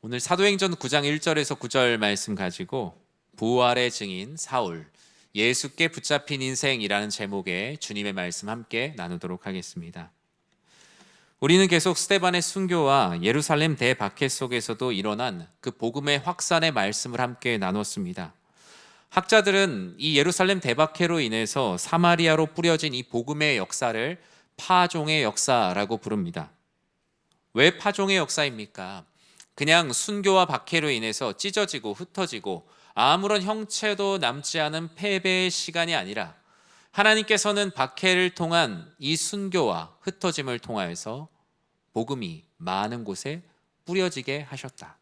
오늘 사도행전 9장 1절에서 9절 말씀 가지고 부활의 증인 사울, 예수께 붙잡힌 인생이라는 제목의 주님의 말씀 함께 나누도록 하겠습니다. 우리는 계속 스데반의 순교와 예루살렘 대박해 속에서도 일어난 그 복음의 확산의 말씀을 함께 나눴습니다. 학자들은 이 예루살렘 대박해로 인해서 사마리아로 뿌려진 이 복음의 역사를 파종의 역사라고 부릅니다. 왜 파종의 역사입니까? 그냥 순교와 박해로 인해서 찢어지고 흩어지고 아무런 형체도 남지 않은 패배의 시간이 아니라 하나님께서는 박해를 통한 이 순교와 흩어짐을 통하여서 복음이 많은 곳에 뿌려지게 하셨다.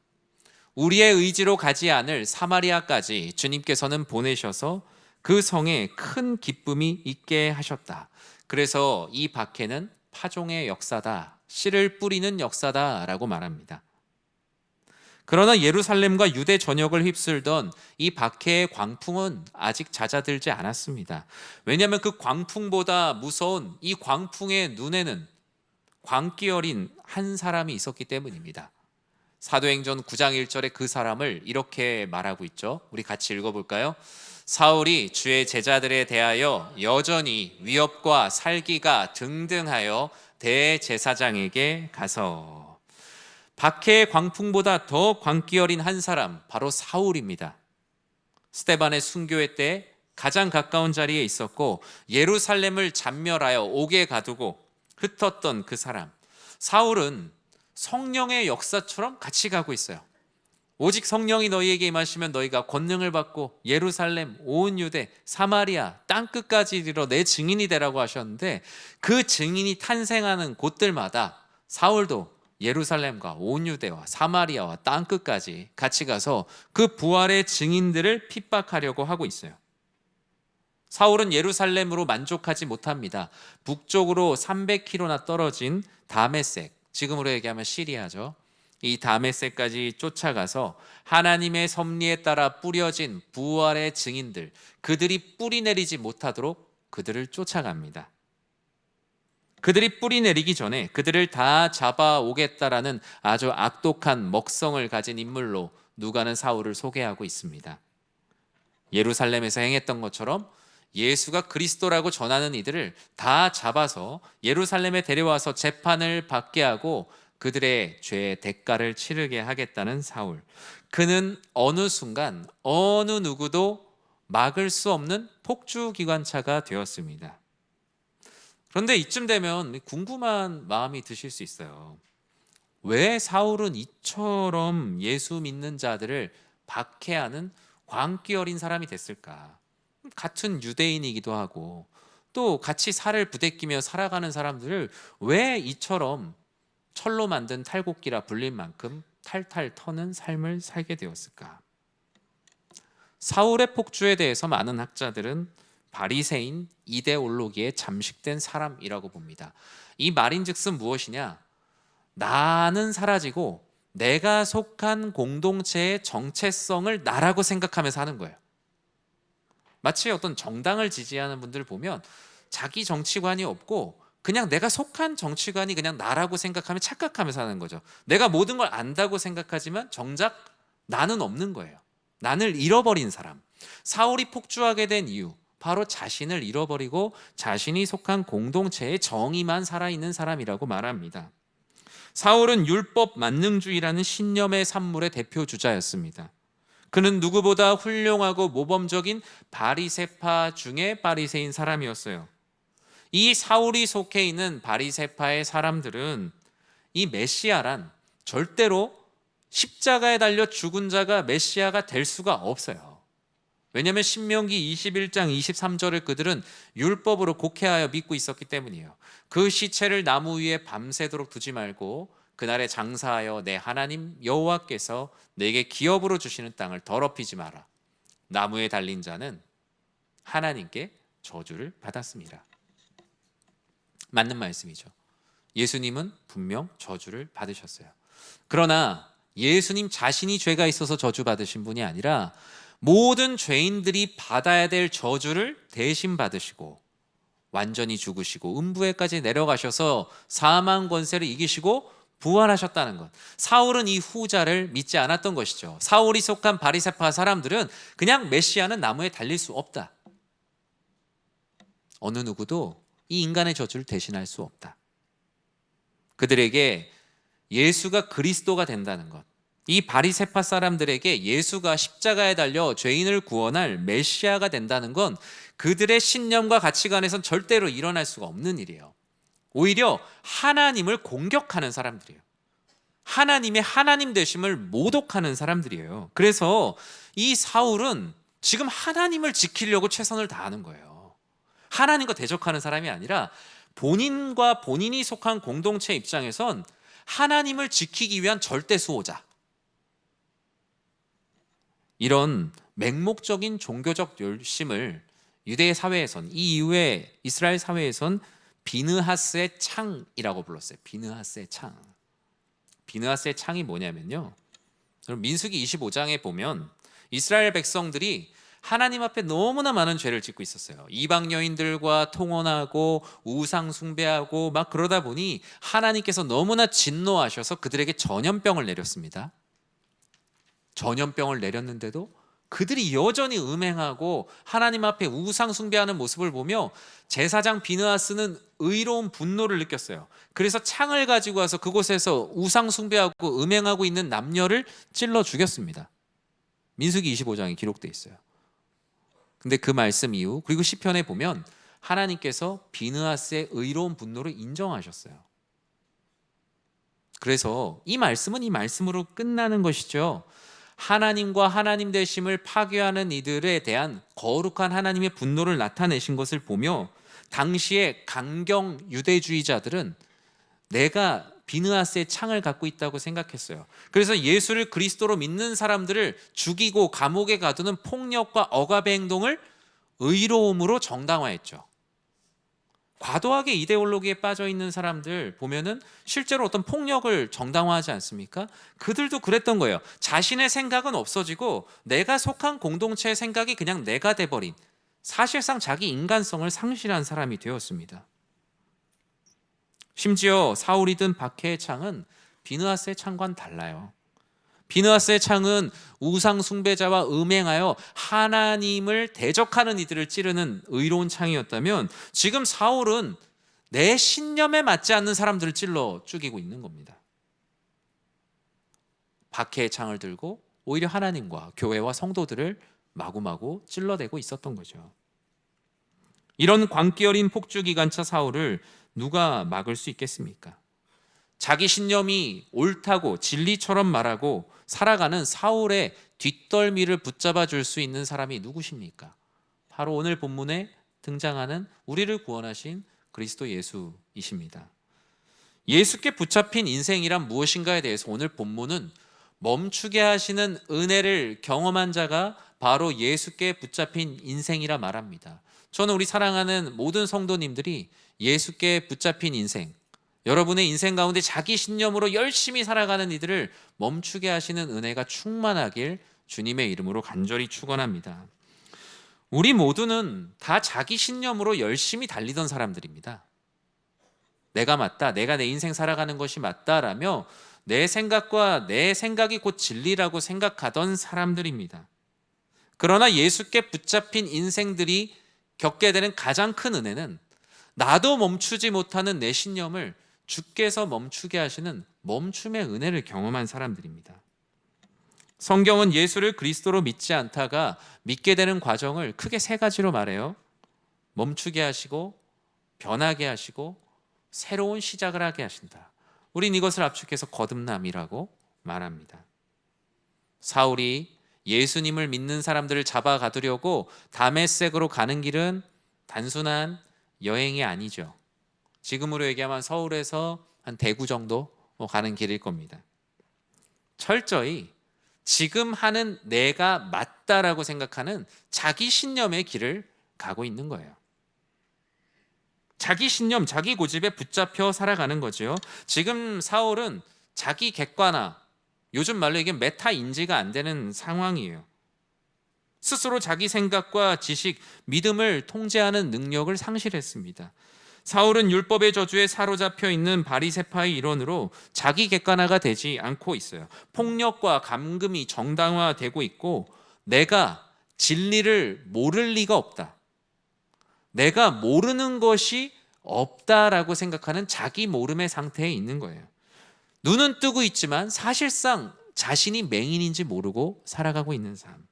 우리의 의지로 가지 않을 사마리아까지 주님께서는 보내셔서 그 성에 큰 기쁨이 있게 하셨다. 그래서 이 박해는 파종의 역사다, 씨를 뿌리는 역사다라고 말합니다. 그러나 예루살렘과 유대 전역을 휩쓸던 이 박해의 광풍은 아직 잦아들지 않았습니다. 왜냐하면 그 광풍보다 무서운 이 광풍의 눈에는 광기 어린 한 사람이 있었기 때문입니다. 사도행전 9장 1절에 그 사람을 이렇게 말하고 있죠. 우리 같이 읽어볼까요? 사울이 주의 제자들에 대하여 여전히 위협과 살기가 등등하여 대제사장에게 가서, 박해의 광풍보다 더 광기 어린 한 사람, 바로 사울입니다. 스데반의 순교회 때 가장 가까운 자리에 있었고 예루살렘을 잔멸하여 옥에 가두고 흩었던 그 사람, 사울은 성령의 역사처럼 같이 가고 있어요. 오직 성령이 너희에게 임하시면 너희가 권능을 받고 예루살렘, 온 유대, 사마리아, 땅끝까지 이르러 내 증인이 되라고 하셨는데, 그 증인이 탄생하는 곳들마다 사울도 예루살렘과 온 유대와 사마리아와 땅끝까지 같이 가서 그 부활의 증인들을 핍박하려고 하고 있어요. 사울은 예루살렘으로 만족하지 못합니다. 북쪽으로 300km나 떨어진 다메섹, 지금으로 얘기하면 시리아죠. 이 다메섹까지 쫓아가서 하나님의 섭리에 따라 뿌려진 부활의 증인들, 그들이 뿌리 내리지 못하도록 그들을 쫓아갑니다. 그들이 뿌리 내리기 전에 그들을 다 잡아오겠다라는 아주 악독한 먹성을 가진 인물로 누가는 사울을 소개하고 있습니다. 예루살렘에서 행했던 것처럼 예수가 그리스도라고 전하는 이들을 다 잡아서 예루살렘에 데려와서 재판을 받게 하고 그들의 죄의 대가를 치르게 하겠다는 사울. 그는 어느 순간 어느 누구도 막을 수 없는 폭주기관차가 되었습니다. 그런데 이쯤 되면 궁금한 마음이 드실 수 있어요. 왜 사울은 이처럼 예수 믿는 자들을 박해하는 광기 어린 사람이 됐을까? 같은 유대인이기도 하고 또 같이 살을 부대끼며 살아가는 사람들을 왜 이처럼 철로 만든 탈곡기라 불릴 만큼 탈탈 터는 삶을 살게 되었을까? 사울의 폭주에 대해서 많은 학자들은 바리새인 이데올로기에 잠식된 사람이라고 봅니다. 이 말인즉슨 무엇이냐? 나는 사라지고 내가 속한 공동체의 정체성을 나라고 생각하면서 하는 거예요. 마치 어떤 정당을 지지하는 분들을 보면 자기 정치관이 없고 그냥 내가 속한 정치관이 그냥 나라고 생각하며 착각하면서 사는 거죠. 내가 모든 걸 안다고 생각하지만 정작 나는 없는 거예요. 나를 잃어버린 사람. 사울이 폭주하게 된 이유, 바로 자신을 잃어버리고 자신이 속한 공동체의 정의만 살아있는 사람이라고 말합니다. 사울은 율법 만능주의라는 신념의 산물의 대표 주자였습니다. 그는 누구보다 훌륭하고 모범적인 바리새파 중에 바리새인 사람이었어요. 이 사울이 속해 있는 바리새파의 사람들은 이 메시아란 절대로 십자가에 달려 죽은 자가 메시아가 될 수가 없어요. 왜냐하면 신명기 21장 23절을 그들은 율법으로 곡해하여 믿고 있었기 때문이에요. 그 시체를 나무 위에 밤새도록 두지 말고 그날에 장사하여 내 하나님 여호와께서 내게 기업으로 주시는 땅을 더럽히지 마라. 나무에 달린 자는 하나님께 저주를 받았습니다. 맞는 말씀이죠. 예수님은 분명 저주를 받으셨어요. 그러나 예수님 자신이 죄가 있어서 저주 받으신 분이 아니라 모든 죄인들이 받아야 될 저주를 대신 받으시고 완전히 죽으시고 음부에까지 내려가셔서 사망 권세를 이기시고 부활하셨다는 것. 사울은 이 후자를 믿지 않았던 것이죠. 사울이 속한 바리새파 사람들은 그냥 메시아는 나무에 달릴 수 없다. 어느 누구도 이 인간의 저주를 대신할 수 없다. 그들에게 예수가 그리스도가 된다는 것, 이 바리새파 사람들에게 예수가 십자가에 달려 죄인을 구원할 메시아가 된다는 건 그들의 신념과 가치관에선 절대로 일어날 수가 없는 일이에요. 오히려 하나님을 공격하는 사람들이에요. 하나님의 하나님 되심을 모독하는 사람들이에요. 그래서 이 사울은 지금 하나님을 지키려고 최선을 다하는 거예요. 하나님과 대적하는 사람이 아니라 본인과 본인이 속한 공동체 입장에선 하나님을 지키기 위한 절대 수호자. 이런 맹목적인 종교적 열심을 유대 사회에선, 이 이후에 이스라엘 사회에선 비느하스의 창이라고 불렀어요. 비느하스의 창. 비느하스의 창이 뭐냐면요, 민수기 25장에 보면 이스라엘 백성들이 하나님 앞에 너무나 많은 죄를 짓고 있었어요. 이방 여인들과 통혼하고 우상 숭배하고 막 그러다 보니 하나님께서 너무나 진노하셔서 그들에게 전염병을 내렸습니다. 전염병을 내렸는데도 그들이 여전히 음행하고 하나님 앞에 우상 숭배하는 모습을 보며 제사장 비느하스는 의로운 분노를 느꼈어요. 그래서 창을 가지고 와서 그곳에서 우상 숭배하고 음행하고 있는 남녀를 찔러 죽였습니다. 민수기 25장에 기록되어 있어요. 근데 그 말씀 이후, 그리고 시편에 보면 하나님께서 비느하스의 의로운 분노를 인정하셨어요. 그래서 이 말씀은 이 말씀으로 끝나는 것이죠. 하나님과 하나님 되심을 파괴하는 이들에 대한 거룩한 하나님의 분노를 나타내신 것을 보며 당시의 강경 유대주의자들은 내가 비느하스의 창을 갖고 있다고 생각했어요. 그래서 예수를 그리스도로 믿는 사람들을 죽이고 감옥에 가두는 폭력과 억압의 행동을 의로움으로 정당화했죠. 과도하게 이데올로기에 빠져 있는 사람들 보면은 실제로 어떤 폭력을 정당화하지 않습니까? 그들도 그랬던 거예요. 자신의 생각은 없어지고 내가 속한 공동체의 생각이 그냥 내가 돼버린, 사실상 자기 인간성을 상실한 사람이 되었습니다. 심지어 사울이 든 박해의 창은 비느하스의 창과는 달라요. 비느하스의 창은 우상 숭배자와 음행하여 하나님을 대적하는 이들을 찌르는 의로운 창이었다면, 지금 사울은 내 신념에 맞지 않는 사람들을 찔러 죽이고 있는 겁니다. 박해의 창을 들고 오히려 하나님과 교회와 성도들을 마구마구 찔러대고 있었던 거죠. 이런 광기 어린 폭주기관차 사울을 누가 막을 수 있겠습니까? 자기 신념이 옳다고 진리처럼 말하고 살아가는 사울의 뒷덜미를 붙잡아 줄 수 있는 사람이 누구십니까? 바로 오늘 본문에 등장하는 우리를 구원하신 그리스도 예수이십니다. 예수께 붙잡힌 인생이란 무엇인가에 대해서 오늘 본문은 멈추게 하시는 은혜를 경험한 자가 바로 예수께 붙잡힌 인생이라 말합니다. 저는 우리 사랑하는 모든 성도님들이 예수께 붙잡힌 인생, 여러분의 인생 가운데 자기 신념으로 열심히 살아가는 이들을 멈추게 하시는 은혜가 충만하길 주님의 이름으로 간절히 축원합니다. 우리 모두는 다 자기 신념으로 열심히 달리던 사람들입니다. 내가 맞다, 내가 내 인생 살아가는 것이 맞다라며 내 생각과 내 생각이 곧 진리라고 생각하던 사람들입니다. 그러나 예수께 붙잡힌 인생들이 겪게 되는 가장 큰 은혜는 나도 멈추지 못하는 내 신념을 주께서 멈추게 하시는 멈춤의 은혜를 경험한 사람들입니다. 성경은 예수를 그리스도로 믿지 않다가 믿게 되는 과정을 크게 세 가지로 말해요. 멈추게 하시고, 변하게 하시고, 새로운 시작을 하게 하신다. 우린 이것을 압축해서 거듭남이라고 말합니다. 사울이 예수님을 믿는 사람들을 잡아가두려고 다메섹으로 가는 길은 단순한 여행이 아니죠. 지금으로 얘기하면 서울에서 한 대구 정도 가는 길일 겁니다. 철저히 지금 하는 내가 맞다라고 생각하는 자기 신념의 길을 가고 있는 거예요. 자기 신념, 자기 고집에 붙잡혀 살아가는 거죠. 지금 사울은 자기 객관화, 요즘 말로 이게 메타 인지가 안 되는 상황이에요. 스스로 자기 생각과 지식, 믿음을 통제하는 능력을 상실했습니다. 사울은 율법의 저주에 사로잡혀 있는 바리새파의 일원으로 자기 객관화가 되지 않고 있어요. 폭력과 감금이 정당화되고 있고, 내가 진리를 모를 리가 없다, 내가 모르는 것이 없다라고 생각하는 자기 모름의 상태에 있는 거예요. 눈은 뜨고 있지만 사실상 자신이 맹인인지 모르고 살아가고 있는 삶.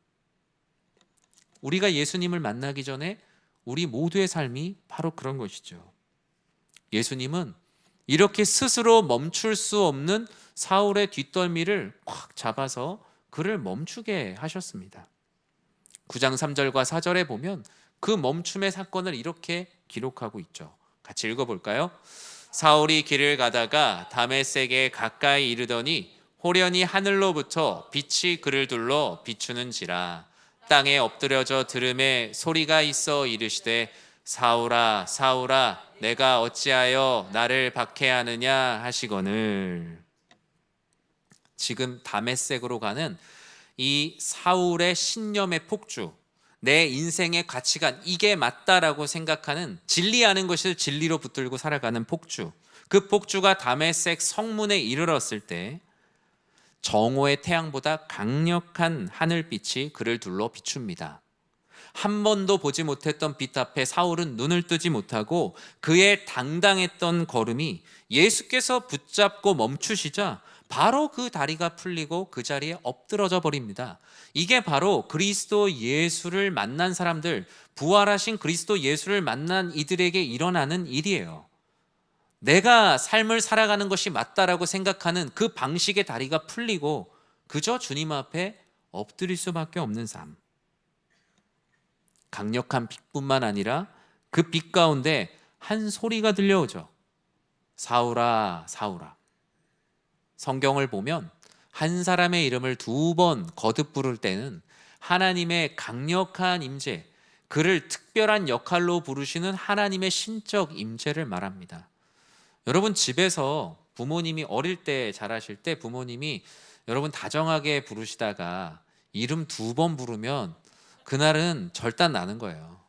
우리가 예수님을 만나기 전에 우리 모두의 삶이 바로 그런 것이죠. 예수님은 이렇게 스스로 멈출 수 없는 사울의 뒷덜미를 꽉 잡아서 그를 멈추게 하셨습니다. 9장 3절과 4절에 보면 그 멈춤의 사건을 이렇게 기록하고 있죠. 같이 읽어볼까요? 사울이 길을 가다가 다메섹에 가까이 이르더니 호련히 하늘로부터 빛이 그를 둘러 비추는지라. 땅에 엎드려져 들음에 소리가 있어 이르시되 사울아 사울아 내가 어찌하여 나를 박해하느냐 하시거늘. 지금 다메섹으로 가는 이 사울의 신념의 폭주, 내 인생의 가치관, 이게 맞다라고 생각하는, 진리하는 것을 진리로 붙들고 살아가는 폭주, 그 폭주가 다메섹 성문에 이르렀을 때 정오의 태양보다 강력한 하늘빛이 그를 둘러 비춥니다. 한 번도 보지 못했던 빛 앞에 사울은 눈을 뜨지 못하고 그의 당당했던 걸음이 예수께서 붙잡고 멈추시자 바로 그 다리가 풀리고 그 자리에 엎드러져 버립니다. 이게 바로 그리스도 예수를 만난 사람들, 부활하신 그리스도 예수를 만난 이들에게 일어나는 일이에요. 내가 삶을 살아가는 것이 맞다라고 생각하는 그 방식의 다리가 풀리고 그저 주님 앞에 엎드릴 수밖에 없는 삶. 강력한 빛뿐만 아니라 그 빛 가운데 한 소리가 들려오죠. 사울아 사울아. 성경을 보면 한 사람의 이름을 2번 거듭 부를 때는 하나님의 강력한 임재, 그를 특별한 역할로 부르시는 하나님의 신적 임재를 말합니다. 여러분, 집에서 부모님이 어릴 때 자라실 때 부모님이 여러분 다정하게 부르시다가 이름 2번 부르면 그날은 절단 나는 거예요.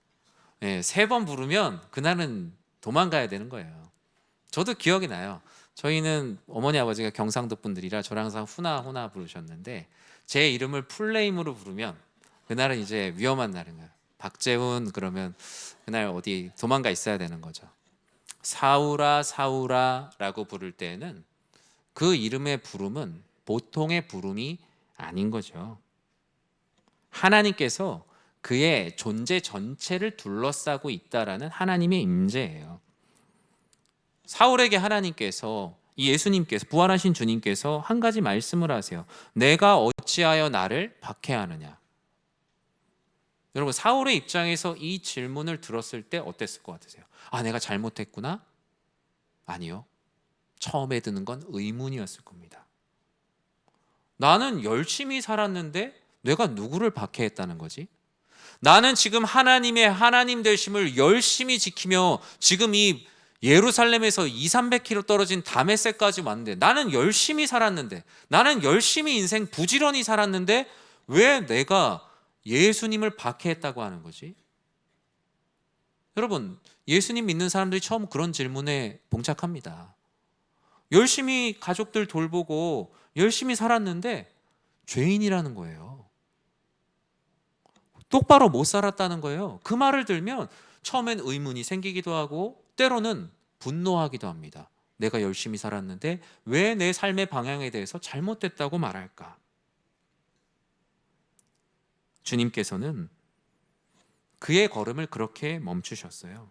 3번 부르면 그날은 도망가야 되는 거예요. 저도 기억이 나요. 저희는 어머니 아버지가 경상도 분들이라 저를 항상 후나 부르셨는데 제 이름을 풀네임으로 부르면 그날은 이제 위험한 날인 거예요. 박재훈 그러면 그날 어디 도망가 있어야 되는 거죠. 사울아 사울아 라고 부를 때에는 그 이름의 부름은 보통의 부름이 아닌 거죠. 하나님께서 그의 존재 전체를 둘러싸고 있다라는 하나님의 임재예요. 사울에게 하나님께서, 이 예수님께서, 부활하신 주님께서 한 가지 말씀을 하세요. 내가 어찌하여 나를 박해하느냐. 여러분, 사울의 입장에서 이 질문을 들었을 때 어땠을 것 같으세요? 아, 내가 잘못했구나? 아니요. 처음에 드는 건 의문이었을 겁니다. 나는 열심히 살았는데 내가 누구를 박해했다는 거지? 나는 지금 하나님의 하나님 되심을 열심히 지키며 지금 이 예루살렘에서 200-300km 떨어진 다메섹까지 왔는데, 나는 열심히 살았는데, 나는 열심히 인생 부지런히 살았는데 왜 내가 예수님을 박해했다고 하는 거지? 여러분, 예수님 믿는 사람들이 처음 그런 질문에 봉착합니다. 열심히 가족들 돌보고 열심히 살았는데 죄인이라는 거예요. 똑바로 못 살았다는 거예요. 그 말을 들면 처음엔 의문이 생기기도 하고 때로는 분노하기도 합니다. 내가 열심히 살았는데 왜 내 삶의 방향에 대해서 잘못됐다고 말할까? 주님께서는 그의 걸음을 그렇게 멈추셨어요.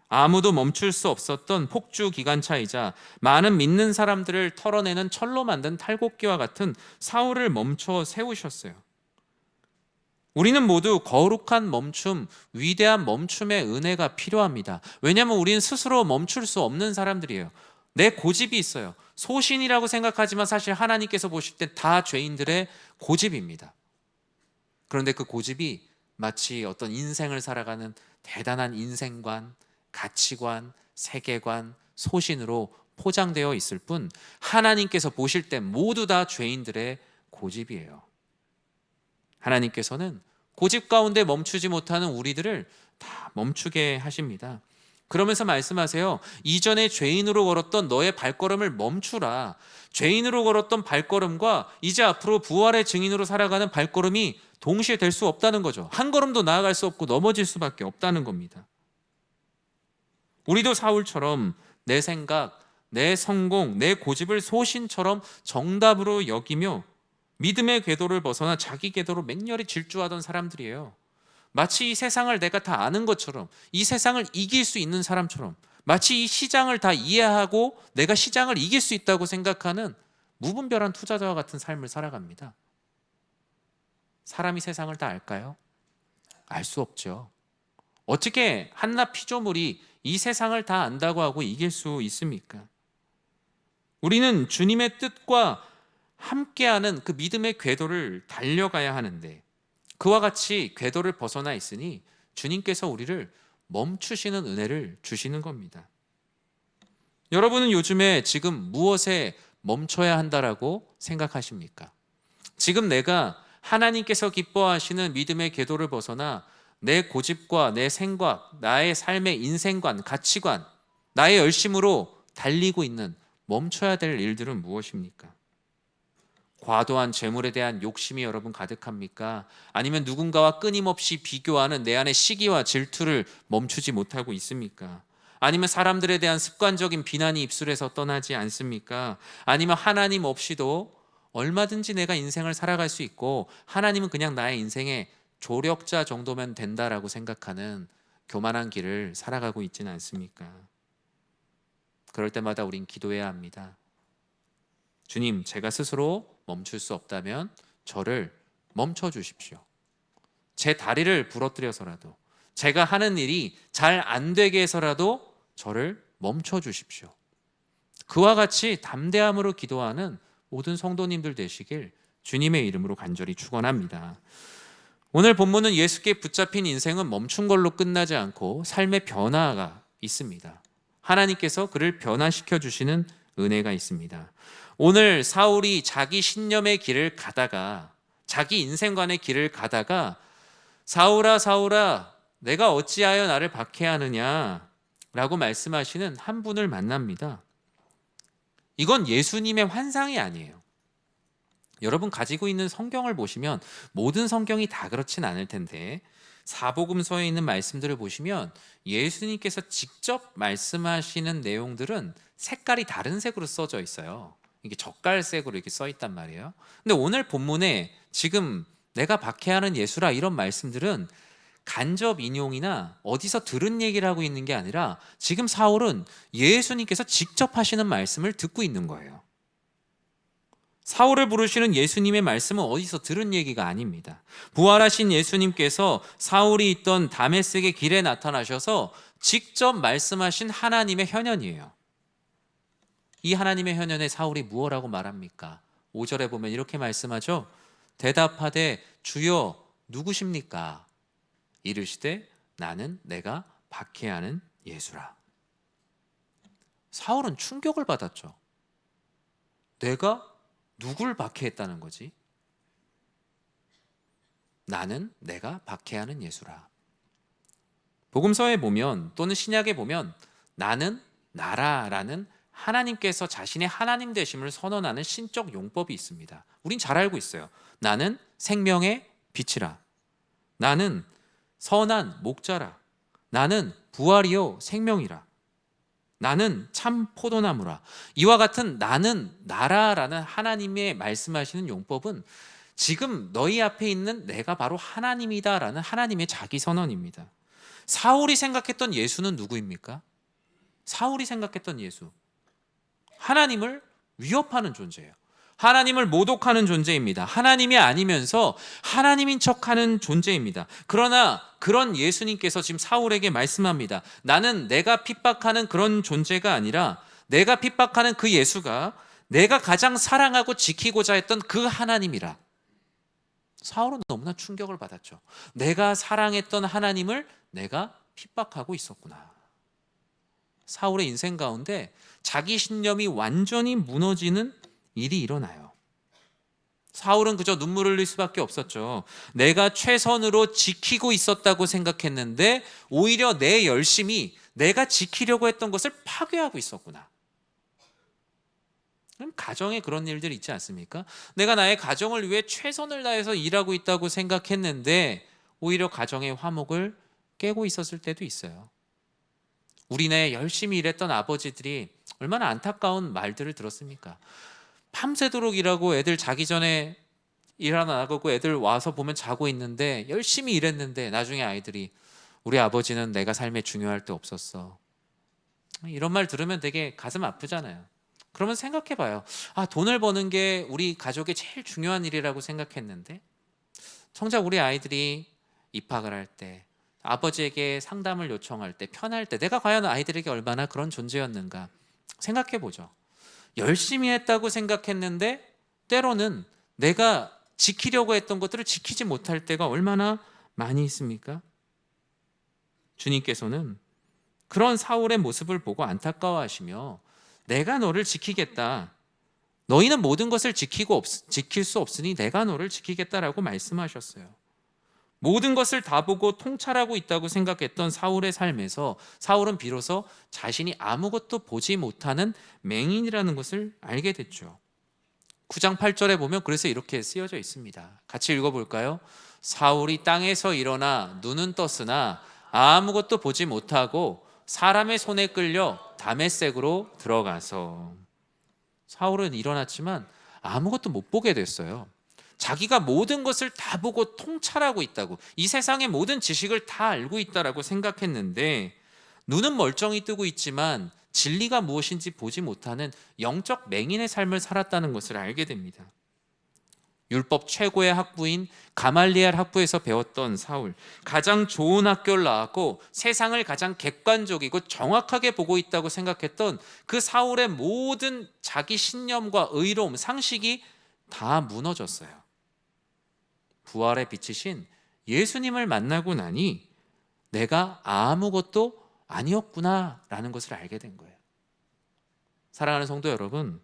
아무도 멈출 수 없었던 폭주 기관차이자 많은 믿는 사람들을 털어내는 철로 만든 탈곡기와 같은 사울을 멈춰 세우셨어요. 우리는 모두 거룩한 멈춤, 위대한 멈춤의 은혜가 필요합니다. 왜냐하면 우리는 스스로 멈출 수 없는 사람들이에요. 내 고집이 있어요. 소신이라고 생각하지만 사실 하나님께서 보실 때 다 죄인들의 고집입니다. 그런데 그 고집이 마치 어떤 인생을 살아가는 대단한 인생관, 가치관, 세계관, 소신으로 포장되어 있을 뿐 하나님께서 보실 때 모두 다 죄인들의 고집이에요. 하나님께서는 고집 가운데 멈추지 못하는 우리들을 다 멈추게 하십니다. 그러면서 말씀하세요. 이전에 죄인으로 걸었던 너의 발걸음을 멈추라. 죄인으로 걸었던 발걸음과 이제 앞으로 부활의 증인으로 살아가는 발걸음이 동시에 될 수 없다는 거죠. 한 걸음도 나아갈 수 없고 넘어질 수밖에 없다는 겁니다. 우리도 사울처럼 내 생각, 내 성공, 내 고집을 소신처럼 정답으로 여기며 믿음의 궤도를 벗어나 자기 궤도로 맹렬히 질주하던 사람들이에요. 마치 이 세상을 내가 다 아는 것처럼, 이 세상을 이길 수 있는 사람처럼, 마치 이 시장을 다 이해하고 내가 시장을 이길 수 있다고 생각하는 무분별한 투자자와 같은 삶을 살아갑니다. 사람이 세상을 다 알까요? 알 수 없죠. 어떻게 한낱 피조물이 이 세상을 다 안다고 하고 이길 수 있습니까? 우리는 주님의 뜻과 함께하는 그 믿음의 궤도를 달려가야 하는데, 그와 같이 궤도를 벗어나 있으니 주님께서 우리를 멈추시는 은혜를 주시는 겁니다. 여러분은 요즘에 지금 무엇에 멈춰야 한다라고 생각하십니까? 지금 내가 하나님께서 기뻐하시는 믿음의 궤도를 벗어나 내 고집과 내 생각, 나의 삶의 인생관, 가치관, 나의 열심으로 달리고 있는 멈춰야 될 일들은 무엇입니까? 과도한 재물에 대한 욕심이 여러분 가득합니까? 아니면 누군가와 끊임없이 비교하는 내 안의 시기와 질투를 멈추지 못하고 있습니까? 아니면 사람들에 대한 습관적인 비난이 입술에서 떠나지 않습니까? 아니면 하나님 없이도 얼마든지 내가 인생을 살아갈 수 있고 하나님은 그냥 나의 인생의 조력자 정도면 된다라고 생각하는 교만한 길을 살아가고 있지는 않습니까? 그럴 때마다 우린 기도해야 합니다. 주님, 제가 스스로 멈출 수 없다면 저를 멈춰 주십시오. 제 다리를 부러뜨려서라도, 제가 하는 일이 잘 안 되게 해서라도 저를 멈춰 주십시오. 그와 같이 담대함으로 기도하는 모든 성도님들 되시길 주님의 이름으로 간절히 축원합니다. 오늘 본문은 예수께 붙잡힌 인생은 멈춘 걸로 끝나지 않고 삶의 변화가 있습니다. 하나님께서 그를 변화시켜 주시는 은혜가 있습니다. 오늘 사울이 자기 신념의 길을 가다가, 자기 인생관의 길을 가다가 사울아 사울아 내가 어찌하여 나를 박해하느냐 라고 말씀하시는 한 분을 만납니다. 이건 예수님의 환상이 아니에요. 여러분 가지고 있는 성경을 보시면 모든 성경이 다 그렇진 않을 텐데 사복음서에 있는 말씀들을 보시면 예수님께서 직접 말씀하시는 내용들은 색깔이 다른 색으로 써져 있어요. 이게 젓갈색으로 이렇게 써 있단 말이에요. 근데 오늘 본문에 지금 내가 박해하는 예수라 이런 말씀들은 간접 인용이나 어디서 들은 얘기를 하고 있는 게 아니라 지금 사울은 예수님께서 직접 하시는 말씀을 듣고 있는 거예요. 사울을 부르시는 예수님의 말씀은 어디서 들은 얘기가 아닙니다. 부활하신 예수님께서 사울이 있던 다메섹의 길에 나타나셔서 직접 말씀하신 하나님의 현현이에요. 이 하나님의 현현에 사울이 무엇라고 말합니까? 5절에 보면 이렇게 말씀하죠. 대답하되 주여 누구십니까? 이르시되 나는 내가 박해하는 예수라. 사울은 충격을 받았죠. 내가 누굴 박해했다는 거지? 나는 내가 박해하는 예수라. 복음서에 보면 또는 신약에 보면 나는 나라라는 하나님께서 자신의 하나님 되심을 선언하는 신적 용법이 있습니다. 우린 잘 알고 있어요. 나는 생명의 빛이라. 나는 선한 목자라. 나는 부활이요 생명이라. 나는 참 포도나무라. 이와 같은 나는 나라라는 하나님의 말씀하시는 용법은 지금 너희 앞에 있는 내가 바로 하나님이다라는 하나님의 자기 선언입니다. 사울이 생각했던 예수는 누구입니까? 사울이 생각했던 예수, 하나님을 위협하는 존재예요. 하나님을 모독하는 존재입니다. 하나님이 아니면서 하나님인 척하는 존재입니다. 그러나 그런 예수님께서 지금 사울에게 말씀합니다. 나는 내가 핍박하는 그런 존재가 아니라 내가 핍박하는 그 예수가 내가 가장 사랑하고 지키고자 했던 그 하나님이라. 사울은 너무나 충격을 받았죠. 내가 사랑했던 하나님을 내가 핍박하고 있었구나. 사울의 인생 가운데 자기 신념이 완전히 무너지는 일이 일어나요. 사울은 그저 눈물을 흘릴 수밖에 없었죠. 내가 최선으로 지키고 있었다고 생각했는데 오히려 내 열심이 내가 지키려고 했던 것을 파괴하고 있었구나. 그럼 가정에 그런 일들이 있지 않습니까? 내가 나의 가정을 위해 최선을 다해서 일하고 있다고 생각했는데 오히려 가정의 화목을 깨고 있었을 때도 있어요. 우리네 열심히 일했던 아버지들이 얼마나 안타까운 말들을 들었습니까? 밤새도록 일하고 애들 자기 전에 일 하나 나가고 애들 와서 보면 자고 있는데 열심히 일했는데 나중에 아이들이 우리 아버지는 내가 삶에 중요할 때 없었어. 이런 말 들으면 되게 가슴 아프잖아요. 그러면 생각해 봐요. 돈을 버는 게 우리 가족의 제일 중요한 일이라고 생각했는데 정작 우리 아이들이 입학을 할 때, 아버지에게 상담을 요청할 때, 편할 때 내가 과연 아이들에게 얼마나 그런 존재였는가 생각해 보죠. 열심히 했다고 생각했는데 때로는 내가 지키려고 했던 것들을 지키지 못할 때가 얼마나 많이 있습니까? 주님께서는 그런 사울의 모습을 보고 안타까워하시며 내가 너를 지키겠다. 너희는 모든 것을 지킬 수 없으니 내가 너를 지키겠다라고 말씀하셨어요. 모든 것을 다 보고 통찰하고 있다고 생각했던 사울의 삶에서 사울은 비로소 자신이 아무것도 보지 못하는 맹인이라는 것을 알게 됐죠. 9장 8절에 보면 그래서 이렇게 쓰여져 있습니다. 같이 읽어볼까요? 사울이 땅에서 일어나 눈은 떴으나 아무것도 보지 못하고 사람의 손에 끌려 다메섹으로 들어가서. 사울은 일어났지만 아무것도 못 보게 됐어요. 자기가 모든 것을 다 보고 통찰하고 있다고, 이 세상의 모든 지식을 다 알고 있다라고 생각했는데 눈은 멀쩡히 뜨고 있지만 진리가 무엇인지 보지 못하는 영적 맹인의 삶을 살았다는 것을 알게 됩니다. 율법 최고의 학부인 가말리엘 학부에서 배웠던 사울, 가장 좋은 학교를 나왔고 세상을 가장 객관적이고 정확하게 보고 있다고 생각했던 그 사울의 모든 자기 신념과 의로움, 상식이 다 무너졌어요. 부활의 빛이신 예수님을 만나고 나니 내가 아무것도 아니었구나라는 것을 알게 된 거예요. 사랑하는 성도 여러분,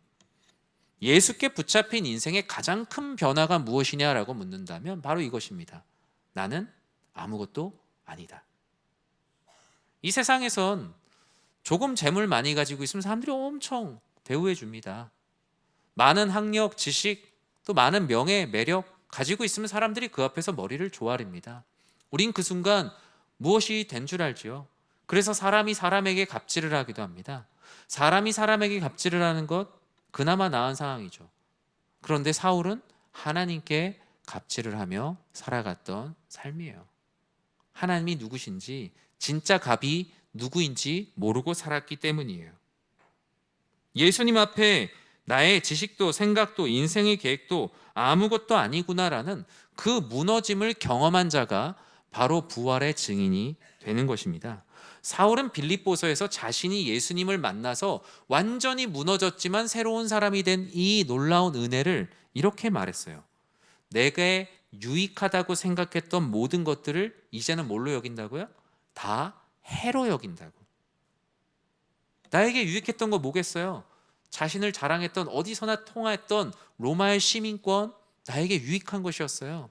예수께 붙잡힌 인생의 가장 큰 변화가 무엇이냐라고 묻는다면 바로 이것입니다. 나는 아무것도 아니다. 이 세상에선 조금 재물 많이 가지고 있으면 사람들이 엄청 대우해 줍니다. 많은 학력, 지식, 또 많은 명예, 매력 가지고 있으면 사람들이 그 앞에서 머리를 조아립니다. 우린 그 순간 무엇이 된 줄 알지요. 그래서 사람이 사람에게 갑질을 하기도 합니다. 사람이 사람에게 갑질을 하는 것 그나마 나은 상황이죠. 그런데 사울은 하나님께 갑질을 하며 살아갔던 삶이에요. 하나님이 누구신지, 진짜 갑이 누구인지 모르고 살았기 때문이에요. 예수님 앞에 나의 지식도 생각도 인생의 계획도 아무것도 아니구나라는 그 무너짐을 경험한 자가 바로 부활의 증인이 되는 것입니다. 사울은 빌립보서에서 자신이 예수님을 만나서 완전히 무너졌지만 새로운 사람이 된 이 놀라운 은혜를 이렇게 말했어요. 내게 유익하다고 생각했던 모든 것들을 이제는 뭘로 여긴다고요? 다 해로 여긴다고. 나에게 유익했던 거 뭐겠어요? 자신을 자랑했던, 어디서나 통하였던 로마의 시민권, 나에게 유익한 것이었어요.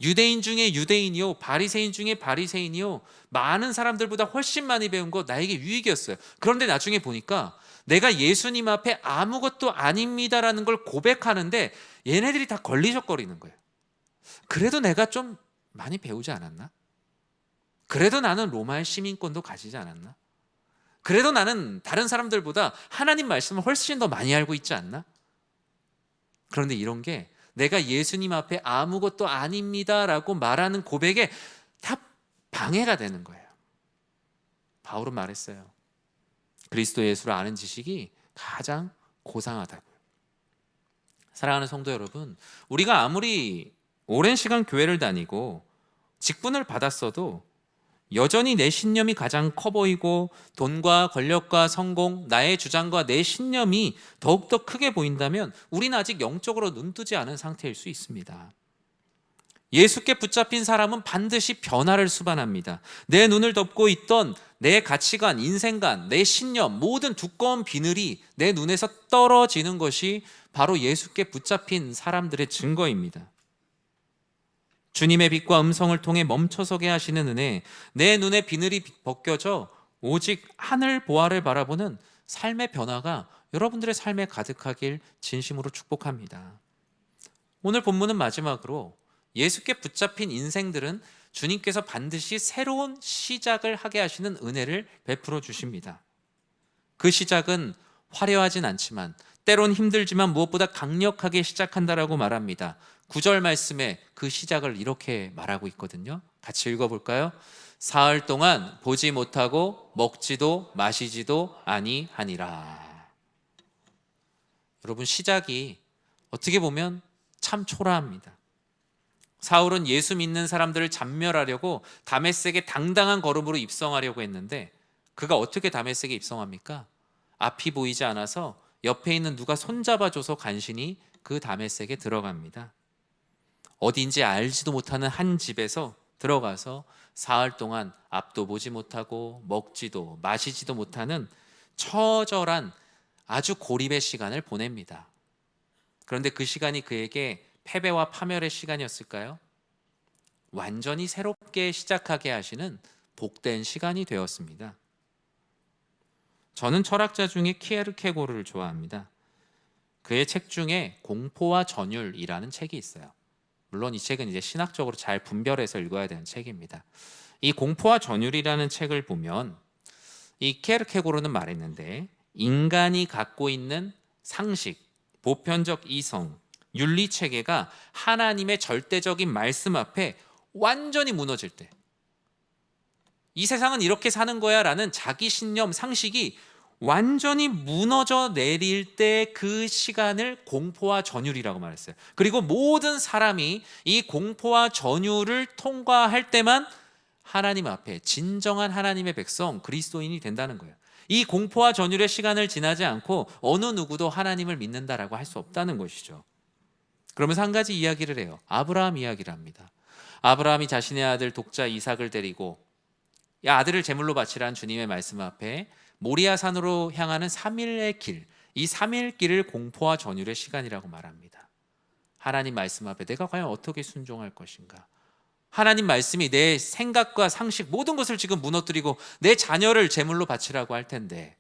유대인 중에 유대인이요, 바리새인 중에 바리새인이요, 많은 사람들보다 훨씬 많이 배운 거 나에게 유익이었어요. 그런데 나중에 보니까 내가 예수님 앞에 아무것도 아닙니다라는 걸 고백하는데 얘네들이 다 걸리적거리는 거예요. 그래도 내가 좀 많이 배우지 않았나? 그래도 나는 로마의 시민권도 가지지 않았나? 그래도 나는 다른 사람들보다 하나님 말씀을 훨씬 더 많이 알고 있지 않나? 그런데 이런 게 내가 예수님 앞에 아무것도 아닙니다라고 말하는 고백에 다 방해가 되는 거예요. 바울은 말했어요. 그리스도 예수를 아는 지식이 가장 고상하다고요. 사랑하는 성도 여러분, 우리가 아무리 오랜 시간 교회를 다니고 직분을 받았어도 여전히 내 신념이 가장 커 보이고 돈과 권력과 성공, 나의 주장과 내 신념이 더욱더 크게 보인다면 우리는 아직 영적으로 눈뜨지 않은 상태일 수 있습니다. 예수께 붙잡힌 사람은 반드시 변화를 수반합니다. 내 눈을 덮고 있던 내 가치관, 인생관, 내 신념, 모든 두꺼운 비늘이 내 눈에서 떨어지는 것이 바로 예수께 붙잡힌 사람들의 증거입니다. 주님의 빛과 음성을 통해 멈춰서게 하시는 은혜, 내 눈의 비늘이 벗겨져 오직 하늘 보아를 바라보는 삶의 변화가 여러분들의 삶에 가득하길 진심으로 축복합니다. 오늘 본문은 마지막으로 예수께 붙잡힌 인생들은 주님께서 반드시 새로운 시작을 하게 하시는 은혜를 베풀어 주십니다. 그 시작은 화려하진 않지만 때론 힘들지만 무엇보다 강력하게 시작한다라고 말합니다. 9절 말씀에 그 시작을 이렇게 말하고 있거든요. 같이 읽어볼까요? 사흘 동안 보지 못하고 먹지도 마시지도 아니하니라. 여러분, 시작이 어떻게 보면 참 초라합니다. 사울은 예수 믿는 사람들을 잡멸하려고 다메섹에 당당한 걸음으로 입성하려고 했는데 그가 어떻게 다메섹에 입성합니까? 앞이 보이지 않아서 옆에 있는 누가 손잡아줘서 간신히 그 다메섹에 들어갑니다. 어딘지 알지도 못하는 한 집에서 들어가서 사흘 동안 앞도 보지 못하고 먹지도 마시지도 못하는 처절한 아주 고립의 시간을 보냅니다. 그런데 그 시간이 그에게 패배와 파멸의 시간이었을까요? 완전히 새롭게 시작하게 하시는 복된 시간이 되었습니다. 저는 철학자 중에 키에르케고르를 좋아합니다. 그의 책 중에 공포와 전율이라는 책이 있어요. 물론 이 책은 이제 신학적으로 잘 분별해서 읽어야 되는 책입니다. 이 공포와 전율이라는 책을 보면 이 키에르케고르는 말했는데 인간이 갖고 있는 상식, 보편적 이성, 윤리 체계가 하나님의 절대적인 말씀 앞에 완전히 무너질 때, 이 세상은 이렇게 사는 거야 라는 자기 신념, 상식이 완전히 무너져 내릴 때 그 시간을 공포와 전율이라고 말했어요. 그리고 모든 사람이 이 공포와 전율을 통과할 때만 하나님 앞에 진정한 하나님의 백성, 그리스도인이 된다는 거예요. 이 공포와 전율의 시간을 지나지 않고 어느 누구도 하나님을 믿는다라고 할 수 없다는 것이죠. 그러면서 한 가지 이야기를 해요. 아브라함 이야기를 합니다. 아브라함이 자신의 아들 독자 이삭을 데리고 아들을 제물로 바치라는 주님의 말씀 앞에 모리아 산으로 향하는 3일의 길, 이 3일 길을 공포와 전율의 시간이라고 말합니다. 하나님 말씀 앞에 내가 과연 어떻게 순종할 것인가? 하나님 말씀이 내 생각과 상식 모든 것을 지금 무너뜨리고 내 자녀를 제물로 바치라고 할 텐데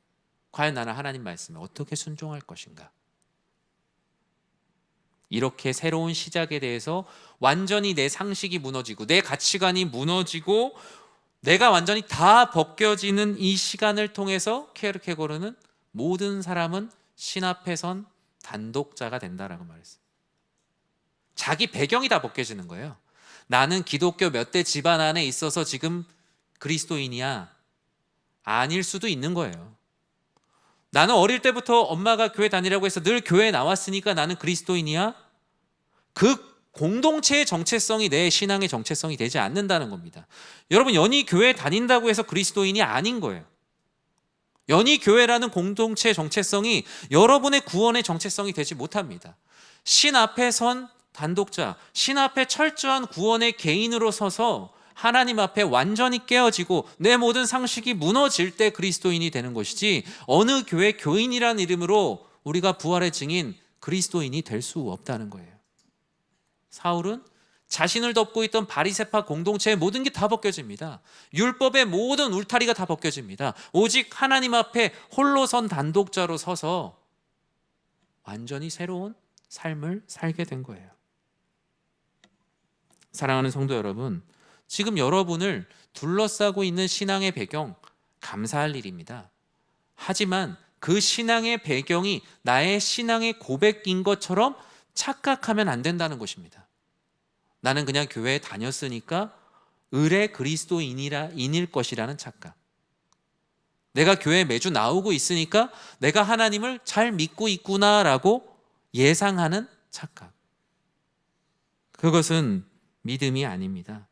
과연 나는 하나님 말씀에 어떻게 순종할 것인가? 이렇게 새로운 시작에 대해서 완전히 내 상식이 무너지고 내 가치관이 무너지고 내가 완전히 다 벗겨지는 이 시간을 통해서 키에르케고르는 모든 사람은 신 앞에 선 단독자가 된다라고 말했어요. 자기 배경이 다 벗겨지는 거예요. 나는 기독교 몇 대 집안 안에 있어서 지금 그리스도인이야. 아닐 수도 있는 거예요. 나는 어릴 때부터 엄마가 교회 다니라고 해서 늘 교회에 나왔으니까 나는 그리스도인이야. 그 공동체의 정체성이 내 신앙의 정체성이 되지 않는다는 겁니다. 여러분, 연희 교회 다닌다고 해서 그리스도인이 아닌 거예요. 연희 교회라는 공동체의 정체성이 여러분의 구원의 정체성이 되지 못합니다. 신 앞에 선 단독자, 신 앞에 철저한 구원의 개인으로 서서 하나님 앞에 완전히 깨어지고 내 모든 상식이 무너질 때 그리스도인이 되는 것이지, 어느 교회 교인이라는 이름으로 우리가 부활의 증인 그리스도인이 될 수 없다는 거예요. 사울은 자신을 덮고 있던 바리새파 공동체의 모든 게 다 벗겨집니다. 율법의 모든 울타리가 다 벗겨집니다. 오직 하나님 앞에 홀로 선 단독자로 서서 완전히 새로운 삶을 살게 된 거예요. 사랑하는 성도 여러분, 지금 여러분을 둘러싸고 있는 신앙의 배경 감사할 일입니다. 하지만 그 신앙의 배경이 나의 신앙의 고백인 것처럼 착각하면 안 된다는 것입니다. 나는 그냥 교회에 다녔으니까 의례 그리스도인일 것이라는 착각. 내가 교회에 매주 나오고 있으니까 내가 하나님을 잘 믿고 있구나라고 예상하는 착각. 그것은 믿음이 아닙니다.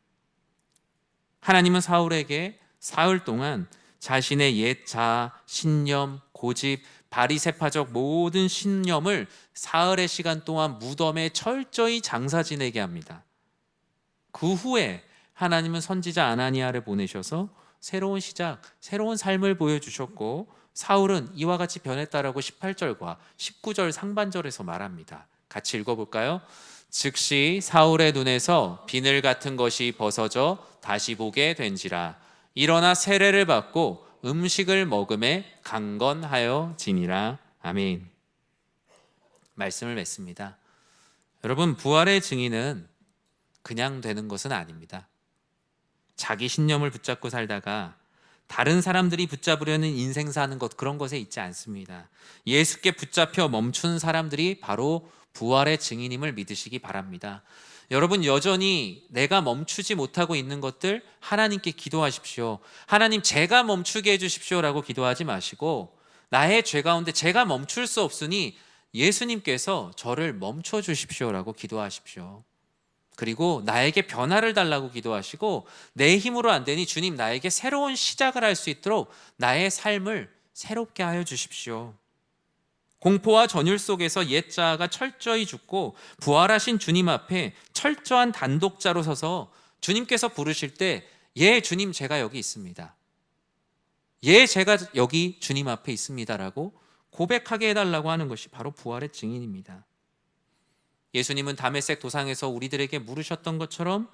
하나님은 사울에게 사흘 동안 자신의 옛 자아, 신념, 고집, 바리새파적 모든 신념을 사흘의 시간 동안 무덤에 철저히 장사 지내게 합니다. 그 후에 하나님은 선지자 아나니아를 보내셔서 새로운 시작, 새로운 삶을 보여주셨고, 사울은 이와 같이 변했다라고 18절과 19절 상반절에서 말합니다. 같이 읽어볼까요? 즉시 사울의 눈에서 비늘 같은 것이 벗어져 다시 보게 된지라. 일어나 세례를 받고 음식을 먹음에 강건하여지니라. 아멘. 말씀을 맺습니다. 여러분, 부활의 증인은 그냥 되는 것은 아닙니다. 자기 신념을 붙잡고 살다가 다른 사람들이 붙잡으려는 인생 사는 것, 그런 것에 있지 않습니다. 예수께 붙잡혀 멈춘 사람들이 바로 부활의 증인임을 믿으시기 바랍니다. 여러분, 여전히 내가 멈추지 못하고 있는 것들 하나님께 기도하십시오. 하나님, 제가 멈추게 해주십시오라고 기도하지 마시고, 나의 죄 가운데 제가 멈출 수 없으니 예수님께서 저를 멈춰 주십시오라고 기도하십시오. 그리고 나에게 변화를 달라고 기도하시고, 내 힘으로 안 되니 주님, 나에게 새로운 시작을 할 수 있도록 나의 삶을 새롭게 하여 주십시오. 공포와 전율 속에서 옛 자아가 철저히 죽고 부활하신 주님 앞에 철저한 단독자로 서서 주님께서 부르실 때, 예 주님, 제가 여기 있습니다, 예 제가 여기 주님 앞에 있습니다라고 고백하게 해달라고 하는 것이 바로 부활의 증인입니다. 예수님은 다메섹 도상에서 우리들에게 물으셨던 것처럼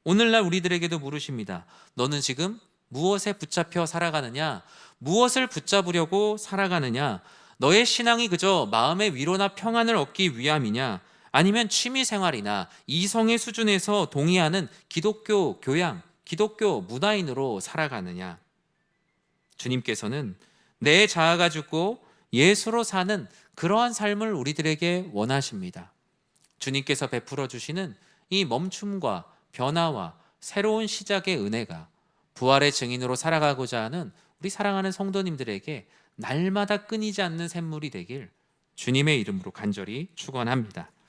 오늘날 우리들에게도 물으십니다. 너는 지금 무엇에 붙잡혀 살아가느냐? 무엇을 붙잡으려고 살아가느냐? 너의 신앙이 그저 마음의 위로나 평안을 얻기 위함이냐? 아니면 취미생활이나 이성의 수준에서 동의하는 기독교 교양, 기독교 문화인으로 살아가느냐? 주님께서는 내 자아가 죽고 예수로 사는 그러한 삶을 우리들에게 원하십니다. 주님께서 베풀어 주시는 이 멈춤과 변화와 새로운 시작의 은혜가 부활의 증인으로 살아가고자 하는 우리 사랑하는 성도님들에게 날마다 끊이지 않는 샘물이 되길 주님의 이름으로 간절히 축원합니다.